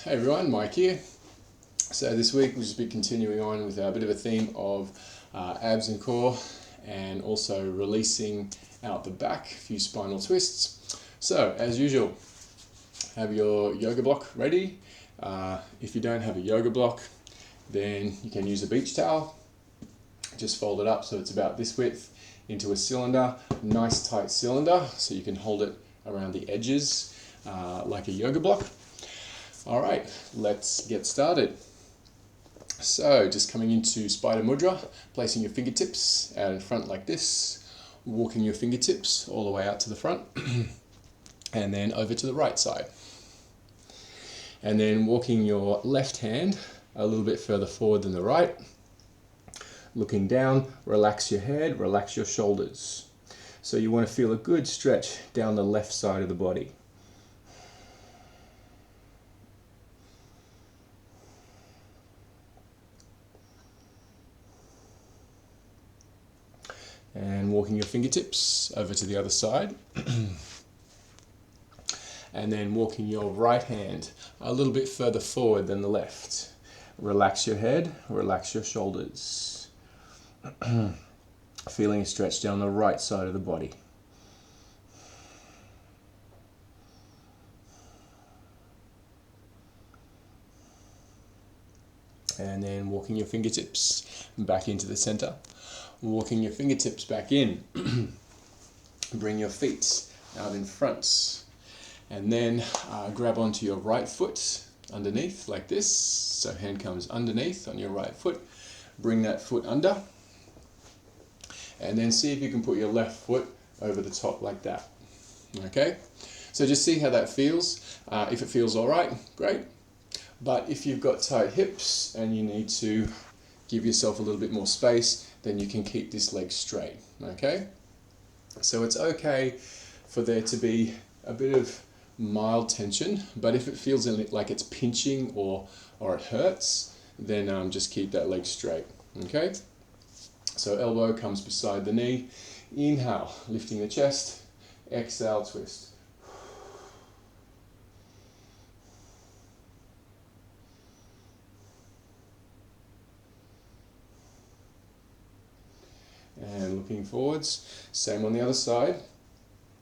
Hey everyone, Mike here. So this week we'll just be continuing on with a bit of a theme of abs and core, and also releasing out the back, a few spinal twists. So as usual, have your yoga block ready. If you don't have a yoga block, then you can use a beach towel. Just fold it up so it's about this width into a cylinder, nice tight cylinder, so you can hold it around the edges like a yoga block. All right, let's get started. So just coming into Spider Mudra, placing your fingertips out in front like this, walking your fingertips all the way out to the front, and then over to the right side. And then walking your left hand a little bit further forward than the right. Looking down, relax your head, relax your shoulders. So you want to feel a good stretch down the left side of the body. And walking your fingertips over to the other side. And then walking your right hand a little bit further forward than the left. Relax your head, relax your shoulders. Feeling a stretch down the right side of the body. And then walking your fingertips back into the center. Walking your fingertips back in. Bring your feet out in front. And then grab onto your right foot underneath like this. So hand comes underneath on your right foot. Bring that foot under. And then see if you can put your left foot over the top like that. Okay? So just see how that feels. If it feels all right, great. But if you've got tight hips and you need to give yourself a little bit more space, then you can keep this leg straight, okay? So it's okay for there to be a bit of mild tension, but if it feels like it's pinching or it hurts, then just keep that leg straight, okay? So elbow comes beside the knee. Inhale, lifting the chest. Exhale, twist. And looking forwards, same on the other side.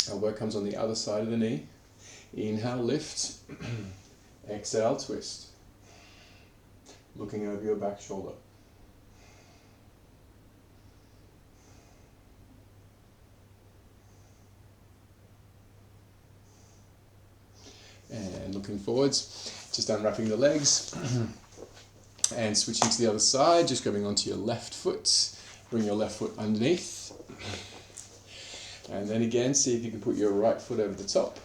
Elbow comes on the other side of the knee. Inhale, lift. Exhale, twist. Looking over your back shoulder. And looking forwards, just unwrapping the legs. And switching to the other side, just grabbing onto your left foot. Bring your left foot underneath. And then again, see if you can put your right foot over the top.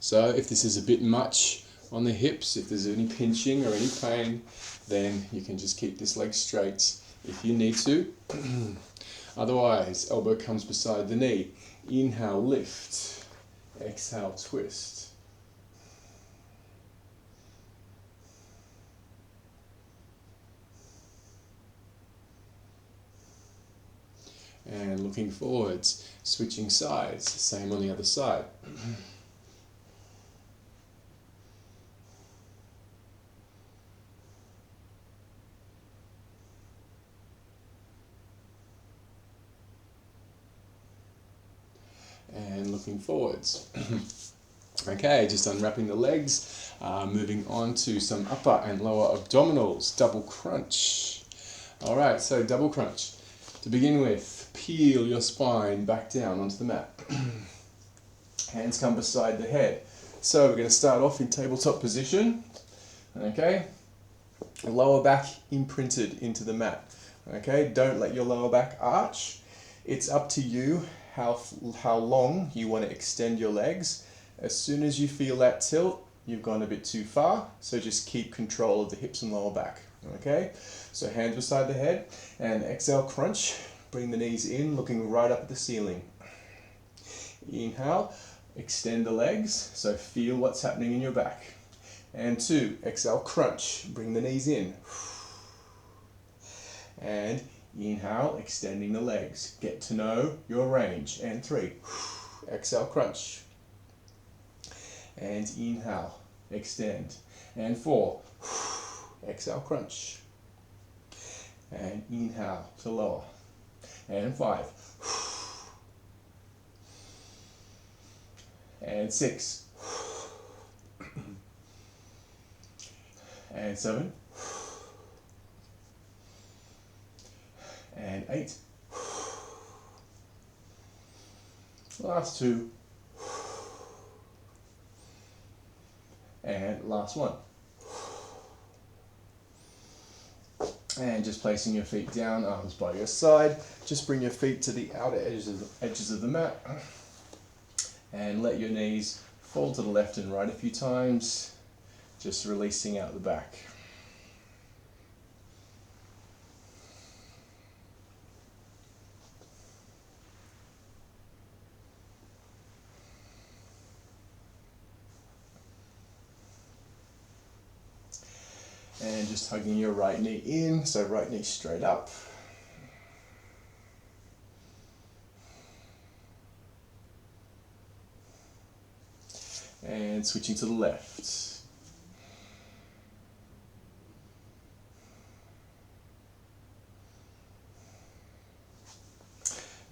So if this is a bit much on the hips, if there's any pinching or any pain, then you can just keep this leg straight if you need to. Otherwise, elbow comes beside the knee. Inhale, lift. Exhale, twist. And looking forwards, switching sides, same on the other side. And looking forwards. Okay, just unwrapping the legs, moving on to some upper and lower abdominals, double crunch. All right, so double crunch. To begin with, peel your spine back down onto the mat. Hands come beside the head. So we're going to start off in tabletop position. Okay, lower back imprinted into the mat. Okay, don't let your lower back arch. It's up to you how long you want to extend your legs. As soon as you feel that tilt, you've gone a bit too far, so just keep control of the hips and lower back. Okay, so hands beside the head, and exhale, crunch. Bring the knees in, looking right up at the ceiling. Inhale, extend the legs, so feel what's happening in your back. And 2, exhale, crunch. Bring the knees in. And inhale, extending the legs. Get to know your range. And 3, exhale, crunch. And inhale, extend. And 4, exhale, crunch. And inhale to lower. And 5. And 6. And 7. And 8. Last 2. And last 1. And just placing your feet down, arms by your side. Just bring your feet to the outer edges of the mat. And let your knees fall to the left and right a few times. Just releasing out the back. And just hugging your right knee in, so right knee straight up. And switching to the left.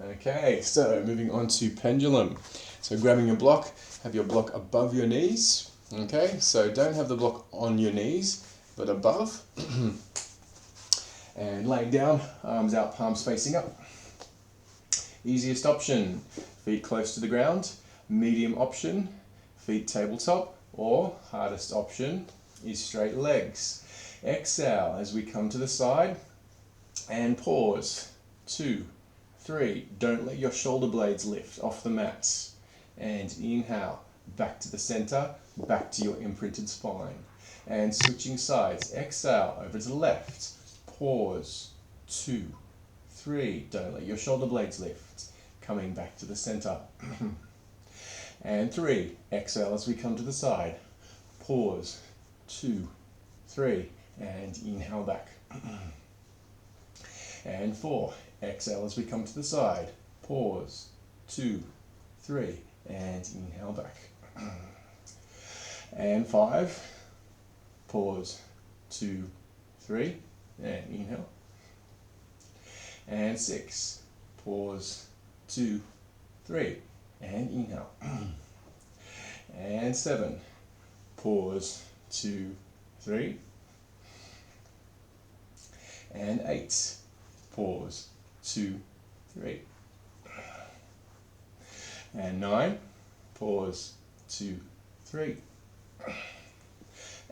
Okay, so moving on to pendulum. So grabbing your block, have your block above your knees. Okay, so don't have the block on your knees, but above. And laying down, arms out, palms facing up. Easiest option, feet close to the ground. Medium option, feet tabletop. Or hardest option is straight legs. Exhale as we come to the side and pause. 2, 3, don't let your shoulder blades lift off the mat. And inhale, back to the center, back to your imprinted spine. And switching sides, exhale over to the left, pause, 2, 3, don't let your shoulder blades lift, coming back to the center. And 3, exhale as we come to the side, pause, 2, 3, and inhale back. And 4, exhale as we come to the side, pause, 2, 3, and inhale back. And 5, pause, 2, 3, and inhale. And 6, pause, 2, 3, and inhale. And 7, pause, 2, 3. And 8, pause, 2, 3. And 9, pause, 2, 3.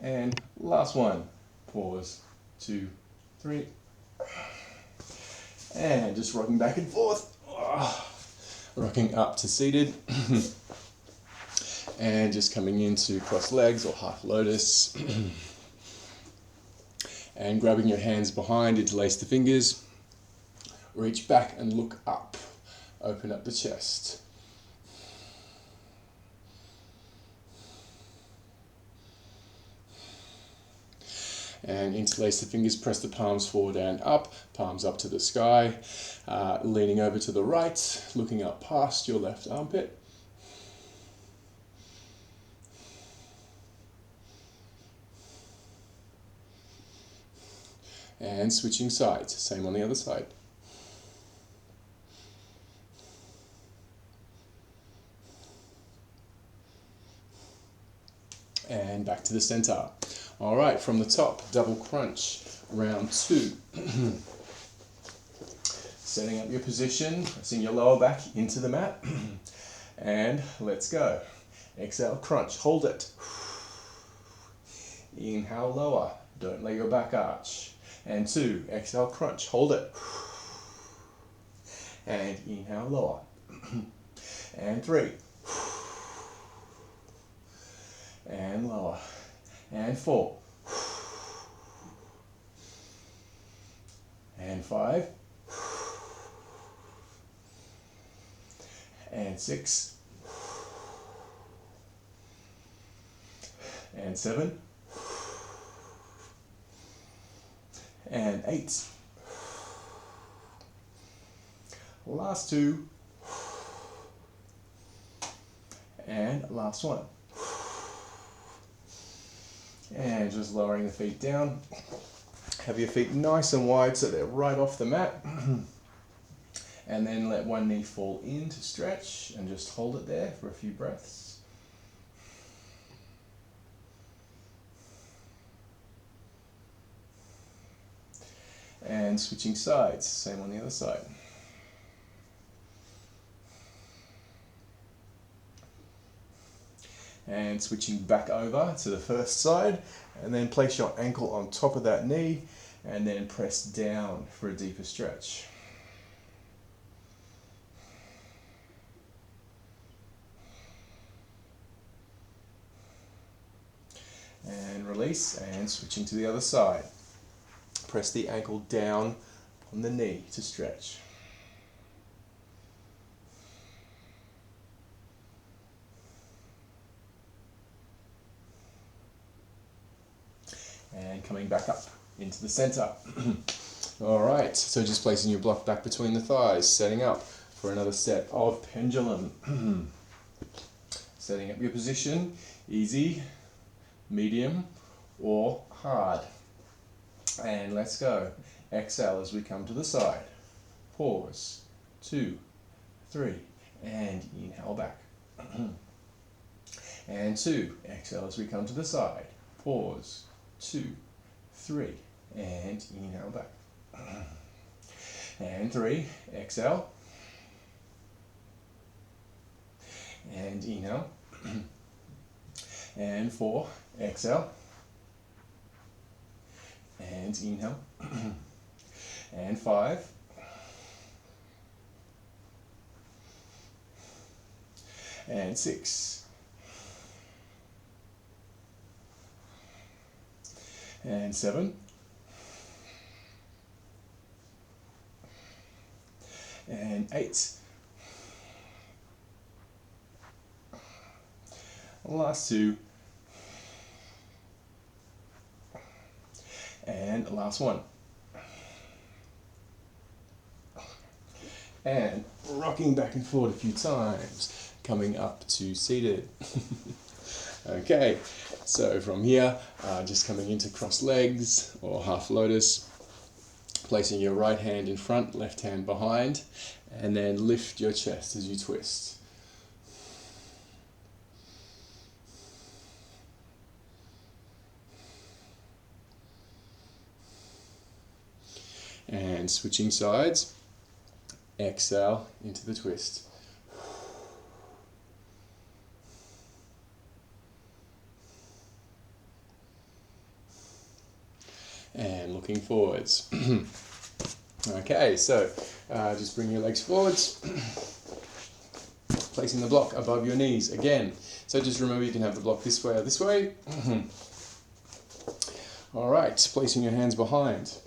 And last one, pause, 2, 3. And just rocking back and forth. Rocking up to seated. And just coming into cross legs or half lotus. And grabbing your hands behind, interlace the fingers. Reach back and look up. Open up the chest. And interlace the fingers, press the palms forward and up, palms up to the sky, leaning over to the right, looking up past your left armpit. And switching sides, same on the other side. And back to the center. All right, from the top, double crunch, round 2. Setting up your position, pressing your lower back into the mat. And let's go. Exhale, crunch, hold it. Inhale, lower, don't let your back arch. And 2, exhale, crunch, hold it. And inhale, lower. And 3. And lower. And 4. And 5. And 6. And 7. And 8. Last 2. And last one. And just lowering the feet down. Have your feet nice and wide so they're right off the mat. And then let one knee fall in to stretch and just hold it there for a few breaths. And switching sides, same on the other side. And switching back over to the first side, and then place your ankle on top of that knee and then press down for a deeper stretch. And release, and switching to the other side. Press the ankle down on the knee to stretch. And coming back up into the center. Alright, so just placing your block back between the thighs, setting up for another set of pendulum. Setting up your position, easy, medium, or hard. And let's go. Exhale as we come to the side. Pause. 2, 3, and inhale back. And 2. Exhale as we come to the side. Pause. 2, 3, and inhale back. And 3. Exhale. And inhale. And 4. Exhale. And inhale. And 5. And 6. And 7. And 8. Last 2. And last 1. And rocking back and forward a few times, coming up to seated. Okay, so from here, just coming into cross legs or half lotus, placing your right hand in front, left hand behind, and then lift your chest as you twist. And switching sides, exhale into the twist. And looking forwards. Okay, so just bring your legs forwards, placing the block above your knees again. So just remember you can have the block this way or this way. Alright, placing your hands behind.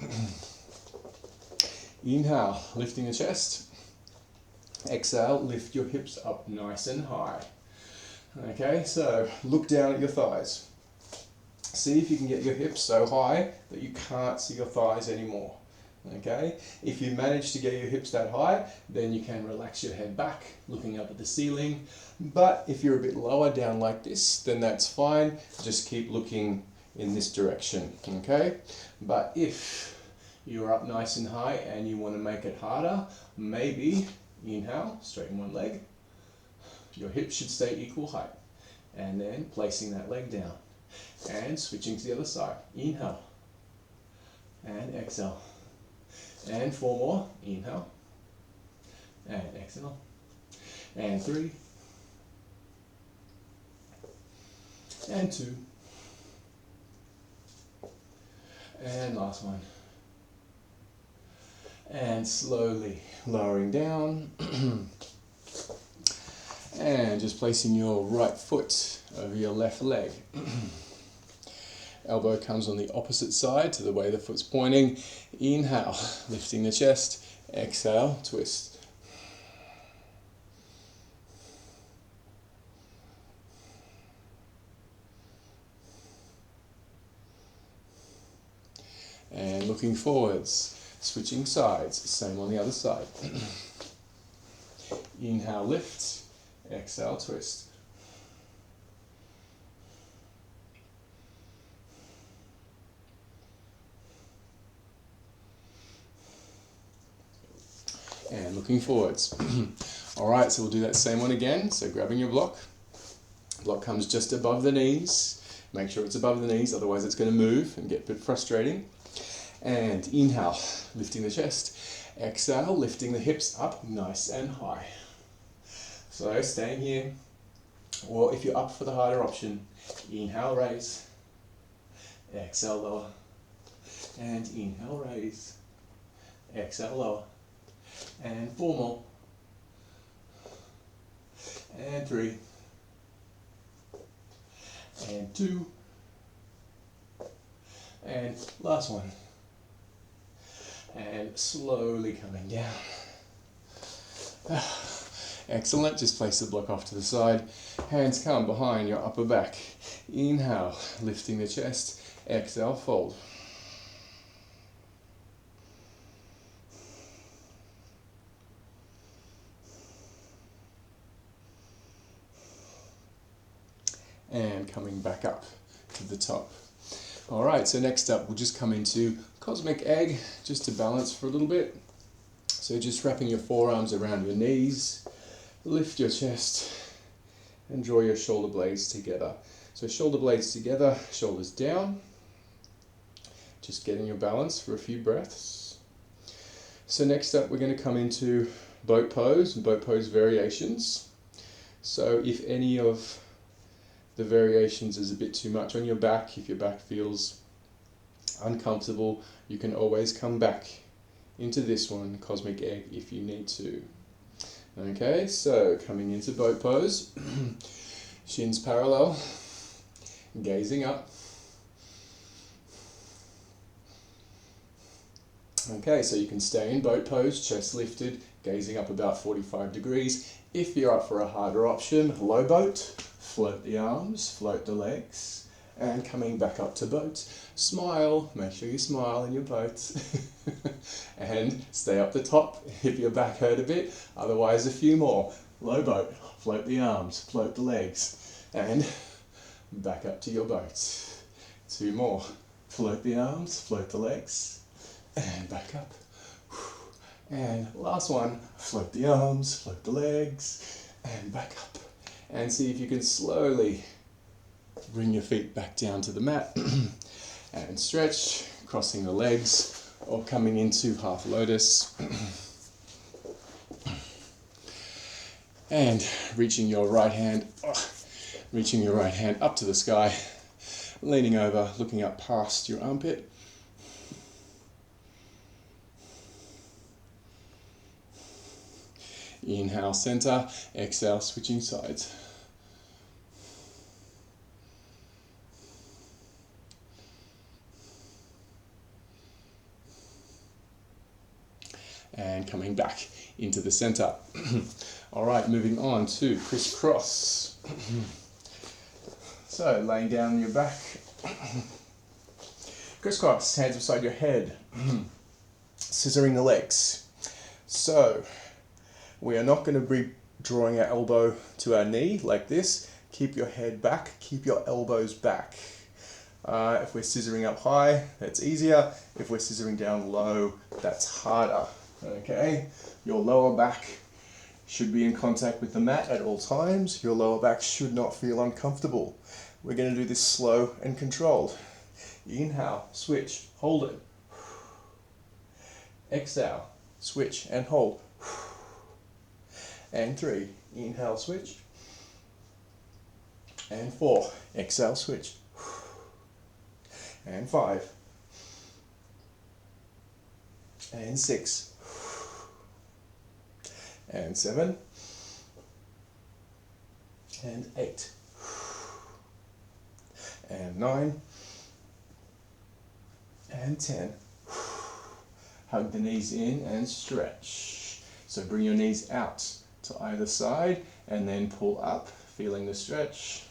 Inhale, lifting the chest. Exhale, lift your hips up nice and high. Okay, so look down at your thighs. See if you can get your hips so high that you can't see your thighs anymore. Okay, if you manage to get your hips that high, then you can relax your head back, looking up at the ceiling. But if you're a bit lower down like this, then that's fine. Just keep looking in this direction, okay? But if you're up nice and high and you want to make it harder, maybe inhale, straighten one leg. Your hips should stay equal height. And then placing that leg down. And switching to the other side. Inhale. And exhale. And 4 more. Inhale. And exhale. And 3. And 2. And last one. And slowly lowering down. And just placing your right foot over your left leg. Elbow comes on the opposite side to the way the foot's pointing. Inhale, lifting the chest. Exhale, twist. And looking forwards, switching sides, same on the other side. Inhale, lift. Exhale, twist. and looking forwards. All right, so we'll do that same one again. So grabbing your block. Block comes just above the knees. Make sure it's above the knees, otherwise it's going to move and get a bit frustrating. And inhale, lifting the chest. Exhale, lifting the hips up nice and high. So staying here, or if you're up for the harder option, inhale, raise. Exhale, lower. And inhale, raise. Exhale, lower. And 4 more. And 3. And 2. And last one. And slowly coming down. Excellent, just place the block off to the side. Hands come behind your upper back. Inhale, lifting the chest. Exhale, fold. And coming back up to the top. All right, so next up we'll just come into cosmic egg, just to balance for a little bit. So just wrapping your forearms around your knees, lift your chest and draw your shoulder blades together. So shoulder blades together, shoulders down. Just getting your balance for a few breaths. So next up we're going to come into boat pose and boat pose variations. So if any of the variations is a bit too much on your back, if your back feels uncomfortable, you can always come back into this one, cosmic egg, if you need to. Okay, so coming into boat pose, shins parallel, gazing up. Okay, so you can stay in boat pose, chest lifted, gazing up about 45 degrees. If you're up for a harder option, low boat, float the arms, float the legs, and coming back up to boat. Smile, make sure you smile in your boat. And stay up the top if your back hurt a bit, otherwise a few more. Low boat, float the arms, float the legs, and back up to your boat. 2 more, float the arms, float the legs, and back up. And last one, float the arms, float the legs, and back up. And see if you can slowly bring your feet back down to the mat and stretch, crossing the legs or coming into half lotus. And reaching your right hand up to the sky, leaning over, looking up past your armpit. Inhale, center, exhale, switching sides. And coming back into the center. All right, moving on to crisscross. So laying down on your back. Crisscross, hands beside your head. Scissoring the legs. So we are not going to be drawing our elbow to our knee like this. Keep your head back, keep your elbows back. If we're scissoring up high, that's easier. If we're scissoring down low, that's harder. Okay, your lower back should be in contact with the mat at all times. Your lower back should not feel uncomfortable. We're going to do this slow and controlled. Inhale, switch, hold it. Exhale, switch and hold. And 3, inhale, switch. And 4, exhale, switch. And 5. And 6. And 7. And 8. And 9. And 10. Hug the knees in and stretch. So bring your knees out to either side and then pull up, feeling the stretch.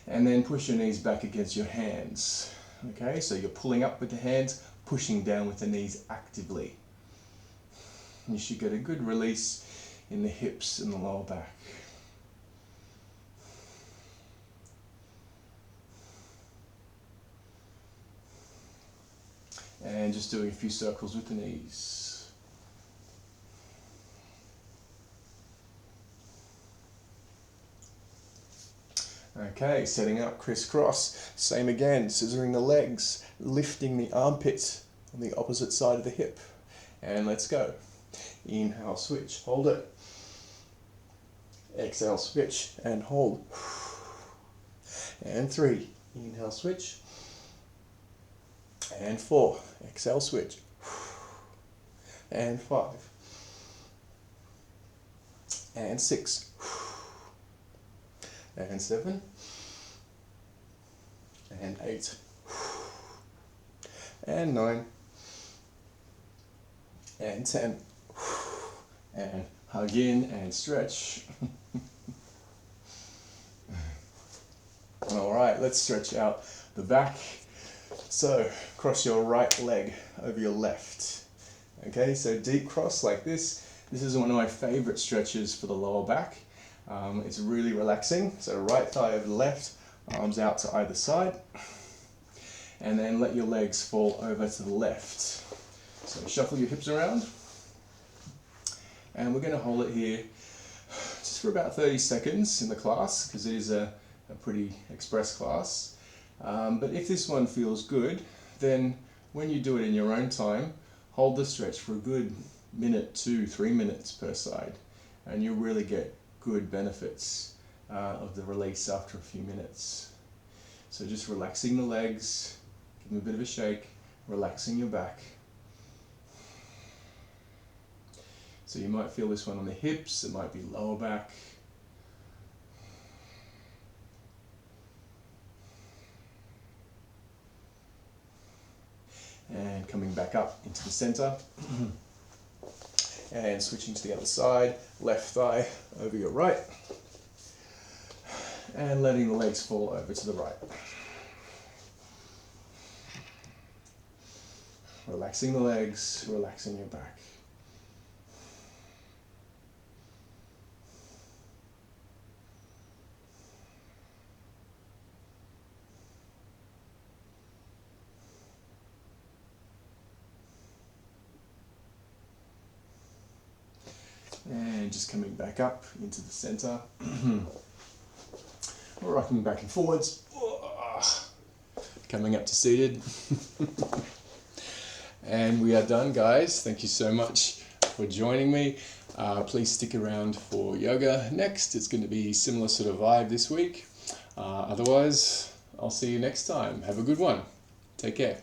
And then push your knees back against your hands. Okay, so you're pulling up with the hands, pushing down with the knees actively. You should get a good release in the hips and the lower back. And just doing a few circles with the knees. Okay, setting up crisscross. Same again, scissoring the legs, lifting the armpit on the opposite side of the hip. And let's go. Inhale, switch, hold it. Exhale, switch, and hold. And 3. Inhale, switch. And 4. Exhale, switch. And 5. And 6. And 7. And 8. And 9. And 10. And hug in and stretch. All right, let's stretch out the back. So cross your right leg over your left. Okay, so deep cross like this. This is one of my favorite stretches for the lower back. It's really relaxing. So right thigh over the left, arms out to either side. And then let your legs fall over to the left. So shuffle your hips around. And we're going to hold it here just for about 30 seconds in the class, because it is a pretty express class. But if this one feels good, then when you do it in your own time, hold the stretch for a good minute, 2-3 minutes per side, and you'll really get good benefits of the release after a few minutes. So just relaxing the legs, give them a bit of a shake, relaxing your back. So you might feel this one on the hips, it might be lower back. And coming back up into the center. And switching to the other side, left thigh over your right. And letting the legs fall over to the right. Relaxing the legs, relaxing your back. And just coming back up into the center. Rocking back and forwards. Coming up to seated. And we are done, guys. Thank you so much for joining me. Please stick around for yoga next. It's going to be similar sort of vibe this week. Otherwise, I'll see you next time. Have a good one. Take care.